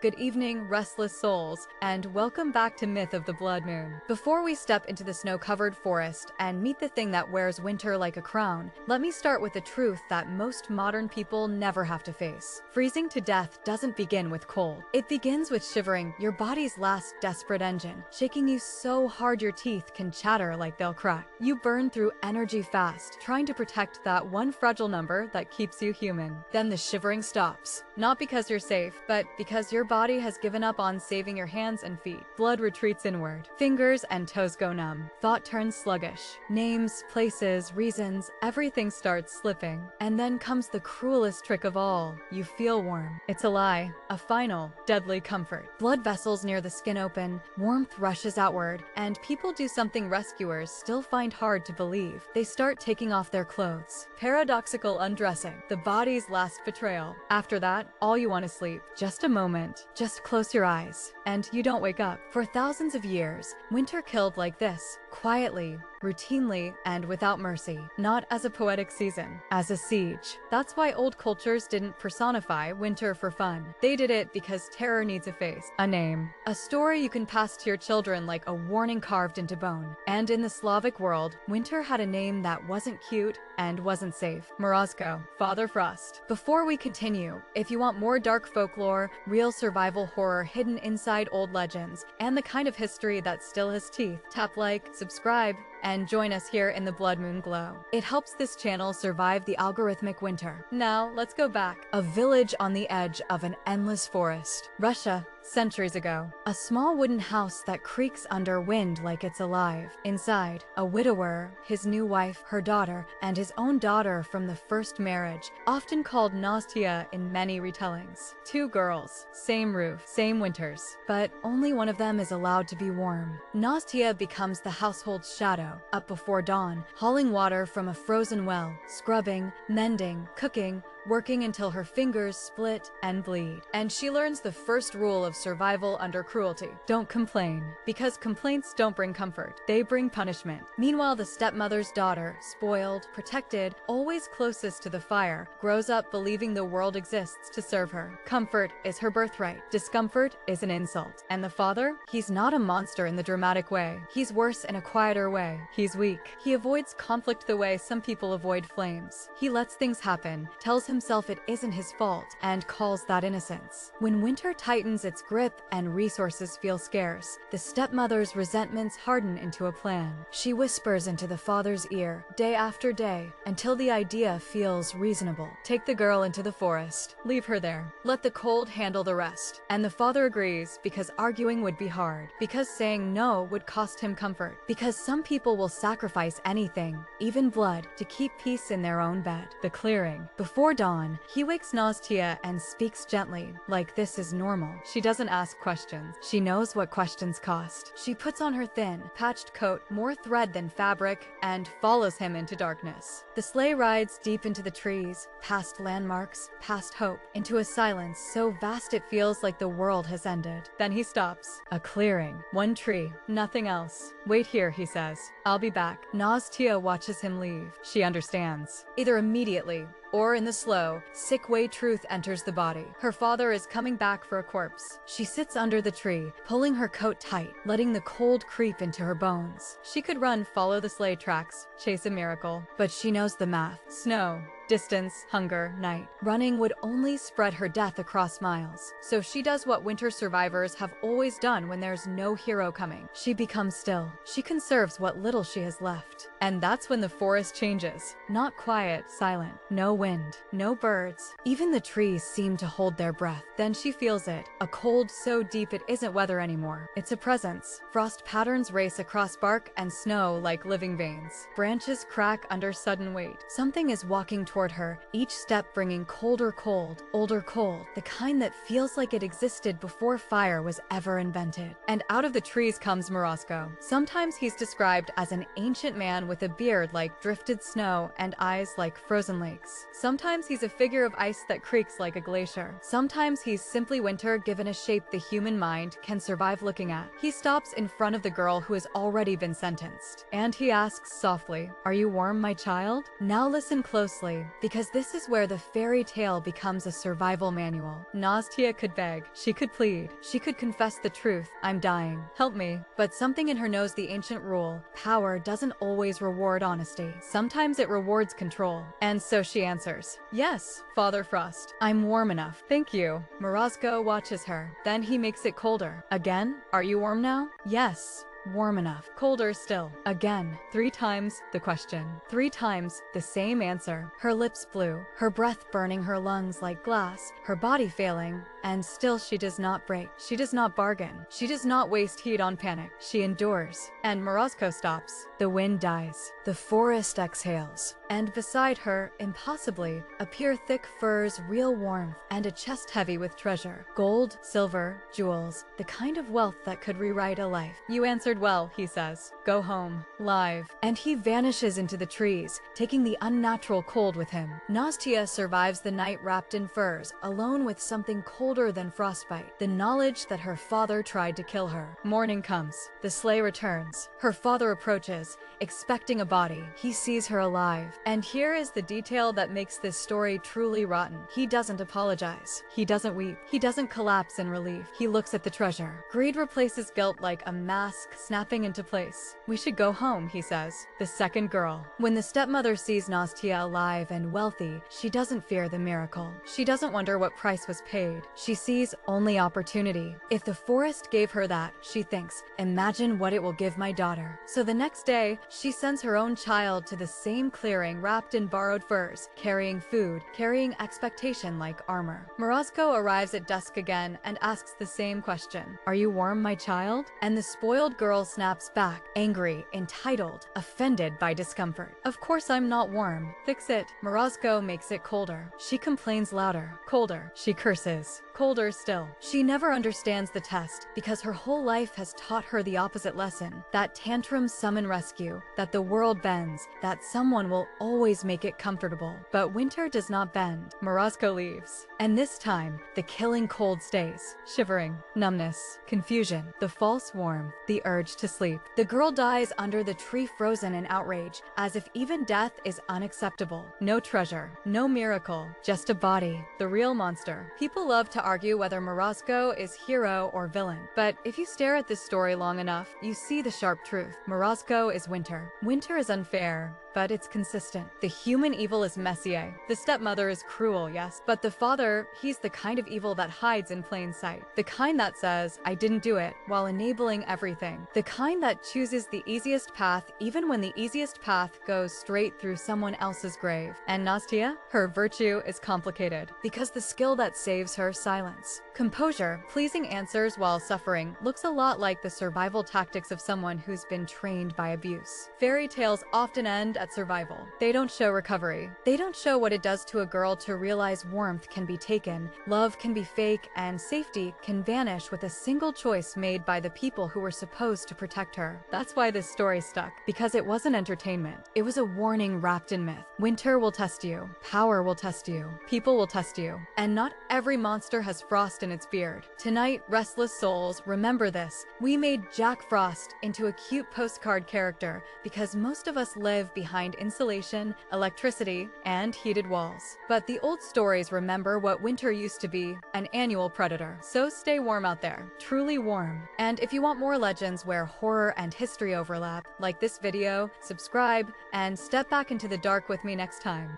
Good evening, restless souls, and welcome back to Myth of the Blood Moon. Before we step into the snow-covered forest and meet the thing that wears winter like a crown, let me start with the truth that most modern people never have to face. Freezing to death doesn't begin with cold. It begins with shivering, your body's last desperate engine, shaking you so hard your teeth can chatter like they'll crack. You burn through energy fast, trying to protect that one fragile number that keeps you human. Then the shivering stops. Not because you're safe, but because your body has given up on saving your hands and feet. Blood retreats inward. Fingers and toes go numb. Thought turns sluggish. Names, places, reasons, everything starts slipping. And then comes the cruelest trick of all. You feel warm. It's a lie. A final, deadly comfort. Blood vessels near the skin open, warmth rushes outward, and people do something rescuers still find hard to believe. They start taking off their clothes. Paradoxical undressing. The body's last betrayal. After that, all you want is sleep. Just a moment. Just close your eyes, and you don't wake up. For thousands of years, winter killed like this, quietly, routinely, and without mercy. Not as a poetic season, as a siege. That's why old cultures didn't personify winter for fun. They did it because terror needs a face, a name, a story you can pass to your children like a warning carved into bone. And in the Slavic world, winter had a name that wasn't cute and wasn't safe. Morozko, Father Frost. Before we continue, if you want more dark folklore, real survival horror hidden inside old legends, and the kind of history that still has teeth, tap like, subscribe, and join us here in the Blood Moon glow. It helps this channel survive the algorithmic winter. Now, let's go back. A village on the edge of an endless forest. Russia. Centuries ago, a small wooden house that creaks under wind like it's alive. Inside, a widower, his new wife, her daughter, and his own daughter from the first marriage, often called 𝘺𝘺𝘢 in many retellings. Two girls, same roof, same winters, but only one of them is allowed to be warm. 𝘺𝘺𝘢 becomes the household's shadow, up before dawn, hauling water from a frozen well, scrubbing, mending, cooking, working until her fingers split and bleed. And she learns the first rule of survival under cruelty. Don't complain, because complaints don't bring comfort. They bring punishment. Meanwhile, the stepmother's daughter, spoiled, protected, always closest to the fire, grows up believing the world exists to serve her. Comfort is her birthright. Discomfort is an insult. And the father? He's not a monster in the dramatic way. He's worse in a quieter way. He's weak. He avoids conflict the way some people avoid flames. He lets things happen, tells himself it isn't his fault, and calls that innocence. When winter tightens its grip and resources feel scarce, the stepmother's resentments harden into a plan. She whispers into the father's ear, day after day, until the idea feels reasonable. Take the girl into the forest. Leave her there. Let the cold handle the rest. And the father agrees, because arguing would be hard. Because saying no would cost him comfort. Because some people will sacrifice anything, even blood, to keep peace in their own bed. The clearing. Before dawn, he wakes 𝘺𝘺𝘢 and speaks gently, like this is normal. She doesn't ask questions. She knows what questions cost. She puts on her thin, patched coat, more thread than fabric, and follows him into darkness. The sleigh rides deep into the trees, past landmarks, past hope, into a silence so vast it feels like the world has ended. Then he stops. A clearing. One tree. Nothing else. Wait here, he says. I'll be back. 𝘺𝘺𝘢 watches him leave. She understands. Either immediately, or in the slow, sick way truth enters the body. Her father is coming back for a corpse. She sits under the tree, pulling her coat tight, letting the cold creep into her bones. She could run, follow the sleigh tracks, chase a miracle, but she knows the math. Snow, distance, hunger, night. Running would only spread her death across miles. So she does what winter survivors have always done when there's no hero coming. She becomes still. She conserves what little she has left. And that's when the forest changes. Not quiet, silent. No wind. No birds. Even the trees seem to hold their breath. Then she feels it. A cold so deep it isn't weather anymore. It's a presence. Frost patterns race across bark and snow like living veins. Branches crack under sudden weight. Something is walking toward her, each step bringing colder cold, older cold, the kind that feels like it existed before fire was ever invented. And out of the trees comes Morozko. Sometimes he's described as an ancient man with a beard like drifted snow and eyes like frozen lakes. Sometimes he's a figure of ice that creaks like a glacier. Sometimes he's simply winter given a shape the human mind can survive looking at. He stops in front of the girl who has already been sentenced. And he asks softly, "Are you warm, my child?" Now listen closely. because this is where the fairy tale becomes a survival manual. Nastya could beg, she could plead, she could confess the truth. I'm dying. Help me. But something in her knows the ancient rule. Power doesn't always reward honesty. Sometimes it rewards control. And so she answers, yes, Father Frost. I'm warm enough. Thank you. Morozko watches her. Then he makes it colder. Again? Are you warm now? Yes. Warm enough. Colder still. Again. 3 times the question. 3 times the same answer. Her lips blue, her breath burning her lungs like glass, her body failing, and still she does not break. She does not bargain. She does not waste heat on panic. She endures. And Morozko stops. The wind dies. The forest exhales. And beside her, impossibly, appear thick furs, real warmth, and a chest heavy with treasure. Gold, silver, jewels, the kind of wealth that could rewrite a life. You answered well, he says. Go home. Live. And he vanishes into the trees, taking the unnatural cold with him. Nastya survives the night wrapped in furs, alone with something colder than frostbite, the knowledge that her father tried to kill her. Morning comes. The sleigh returns. Her father approaches, expecting a body. He sees her alive. And here is the detail that makes this story truly rotten. He doesn't apologize. He doesn't weep. He doesn't collapse in relief. He looks at the treasure. Greed replaces guilt like a mask snapping into place. We should go home, he says. The second girl. When the stepmother sees Nastya alive and wealthy, she doesn't fear the miracle. She doesn't wonder what price was paid. She sees only opportunity. If the forest gave her that, she thinks, imagine what it will give my daughter. So the next day, she sends her own child to the same clearing wrapped in borrowed furs, carrying food, carrying expectation like armor. Morozko arrives at dusk again and asks the same question. Are you warm, my child? And the spoiled girl snaps back, angry, entitled, offended by discomfort. Of course I'm not warm. Fix it. Morozko makes it colder. She complains louder. Colder. She curses. Colder still. She never understands the test because her whole life has taught her the opposite lesson, that tantrums summon rescue, that the world bends, that someone will always make it comfortable. But winter does not bend. Morozko leaves. And this time, the killing cold stays. Shivering, numbness, confusion, the false warmth, the urge to sleep. The girl dies under the tree, frozen in outrage, as if even death is unacceptable. No treasure, no miracle, just a body, the real monster. People love to argue whether Morozko is hero or villain. But if you stare at this story long enough, you see the sharp truth. Morozko is winter. Winter is unfair, but it's consistent. The human evil is Messier. The stepmother is cruel, yes, but the father, he's the kind of evil that hides in plain sight. The kind that says, I didn't do it, while enabling everything. The kind that chooses the easiest path, even when the easiest path goes straight through someone else's grave. And Nastya? Her virtue is complicated, because the skill that saves her, silence. Composure, pleasing answers while suffering, looks a lot like the survival tactics of someone who's been trained by abuse. Fairy tales often end at survival. They don't show recovery. They don't show what it does to a girl to realize warmth can be taken, love can be fake, and safety can vanish with a single choice made by the people who were supposed to protect her. That's why this story stuck, because it wasn't entertainment. It was a warning wrapped in myth. Winter will test you. Power will test you. People will test you. And not every monster has frost in its beard. Tonight, restless souls, remember this. We made Jack Frost into a cute postcard character because most of us live behind insulation, electricity, and heated walls. But the old stories remember what winter used to be, an annual predator. So stay warm out there, truly warm. And if you want more legends where horror and history overlap, like this video, subscribe, and step back into the dark with me next time.